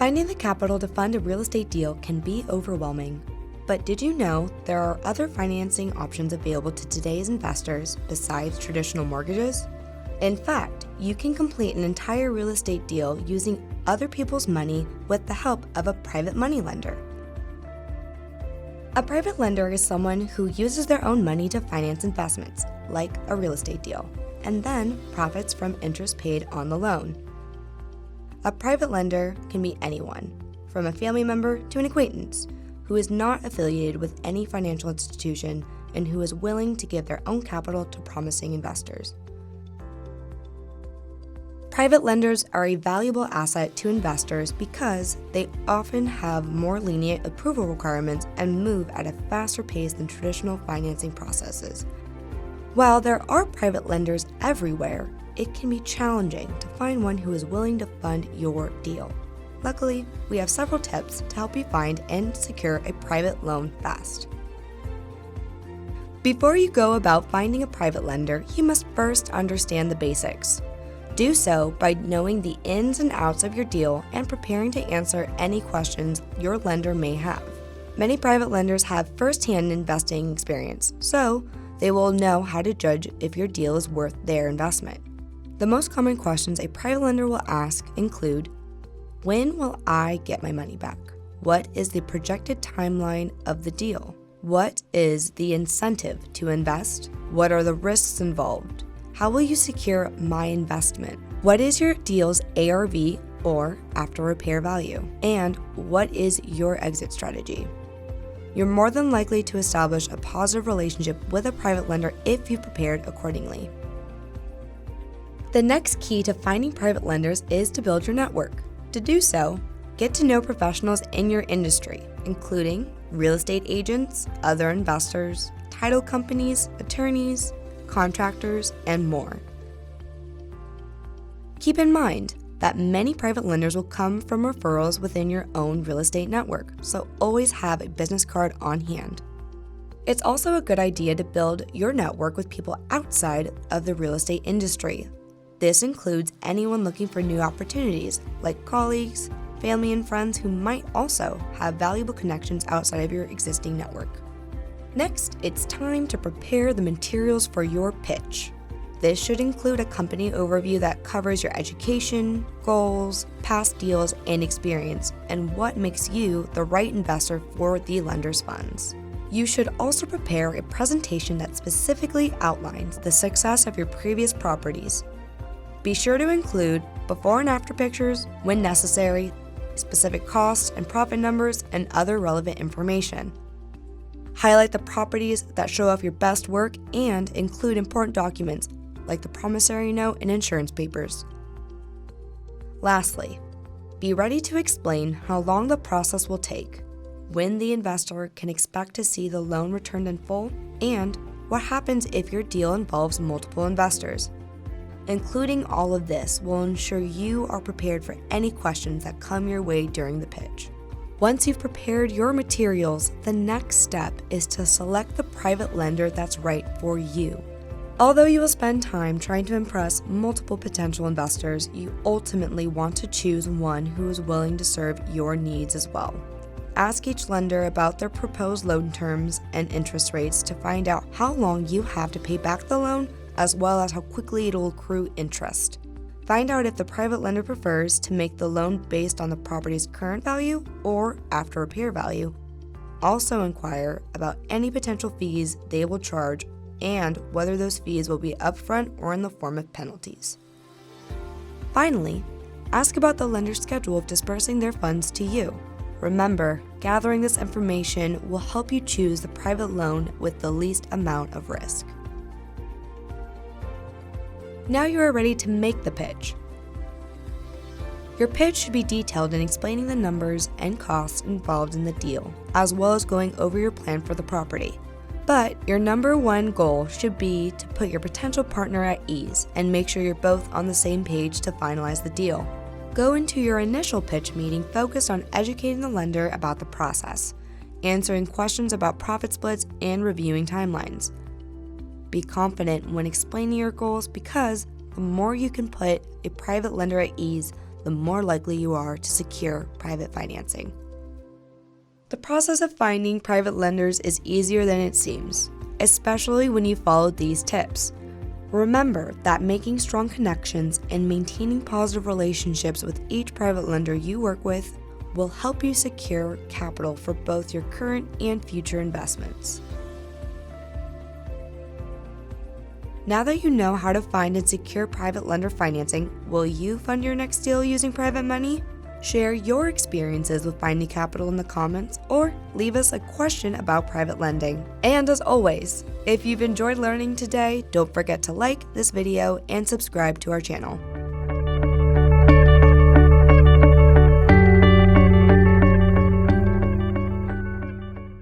Finding the capital to fund a real estate deal can be overwhelming. But did you know there are other financing options available to today's investors besides traditional mortgages? In fact, you can complete an entire real estate deal using other people's money with the help of a private money lender. A private lender is someone who uses their own money to finance investments, like a real estate deal, and then profits from interest paid on the loan. A private lender can be anyone, from a family member to an acquaintance, who is not affiliated with any financial institution and who is willing to give their own capital to promising investors. Private lenders are a valuable asset to investors because they often have more lenient approval requirements and move at a faster pace than traditional financing processes. While there are private lenders everywhere, it can be challenging to find one who is willing to fund your deal. Luckily, we have several tips to help you find and secure a private loan fast. Before you go about finding a private lender, you must first understand the basics. Do so by knowing the ins and outs of your deal and preparing to answer any questions your lender may have. Many private lenders have first-hand investing experience, so they will know how to judge if your deal is worth their investment. The most common questions a private lender will ask include, when will I get my money back? What is the projected timeline of the deal? What is the incentive to invest? What are the risks involved? How will you secure my investment? What is your deal's ARV or after repair value? And what is your exit strategy? You're more than likely to establish a positive relationship with a private lender if you've prepared accordingly. The next key to finding private lenders is to build your network. To do so, get to know professionals in your industry, including real estate agents, other investors, title companies, attorneys, contractors, and more. Keep in mind that many private lenders will come from referrals within your own real estate network, so always have a business card on hand. It's also a good idea to build your network with people outside of the real estate industry. This includes anyone looking for new opportunities, like colleagues, family, and friends who might also have valuable connections outside of your existing network. Next, it's time to prepare the materials for your pitch. This should include a company overview that covers your education, goals, past deals, and experience, and what makes you the right investor for the lender's funds. You should also prepare a presentation that specifically outlines the success of your previous properties. Be sure to include before and after pictures, when necessary, specific costs and profit numbers, and other relevant information. Highlight the properties that show off your best work and include important documents like the promissory note and insurance papers. Lastly, be ready to explain how long the process will take, when the investor can expect to see the loan returned in full, and what happens if your deal involves multiple investors. Including all of this will ensure you are prepared for any questions that come your way during the pitch. Once you've prepared your materials, the next step is to select the private lender that's right for you. Although you will spend time trying to impress multiple potential investors, you ultimately want to choose one who is willing to serve your needs as well. Ask each lender about their proposed loan terms and interest rates to find out how long you have to pay back the loan, as well as how quickly it will accrue interest. Find out if the private lender prefers to make the loan based on the property's current value or after repair value. Also inquire about any potential fees they will charge and whether those fees will be upfront or in the form of penalties. Finally, ask about the lender's schedule of dispersing their funds to you. Remember, gathering this information will help you choose the private loan with the least amount of risk. Now you are ready to make the pitch. Your pitch should be detailed in explaining the numbers and costs involved in the deal, as well as going over your plan for the property. But your number one goal should be to put your potential partner at ease and make sure you're both on the same page to finalize the deal. Go into your initial pitch meeting focused on educating the lender about the process, answering questions about profit splits, and reviewing timelines. Be confident when explaining your goals because the more you can put a private lender at ease, the more likely you are to secure private financing. The process of finding private lenders is easier than it seems, especially when you follow these tips. Remember that making strong connections and maintaining positive relationships with each private lender you work with will help you secure capital for both your current and future investments. Now that you know how to find and secure private lender financing, will you fund your next deal using private money? Share your experiences with finding capital in the comments or leave us a question about private lending. And as always, if you've enjoyed learning today, don't forget to like this video and subscribe to our channel.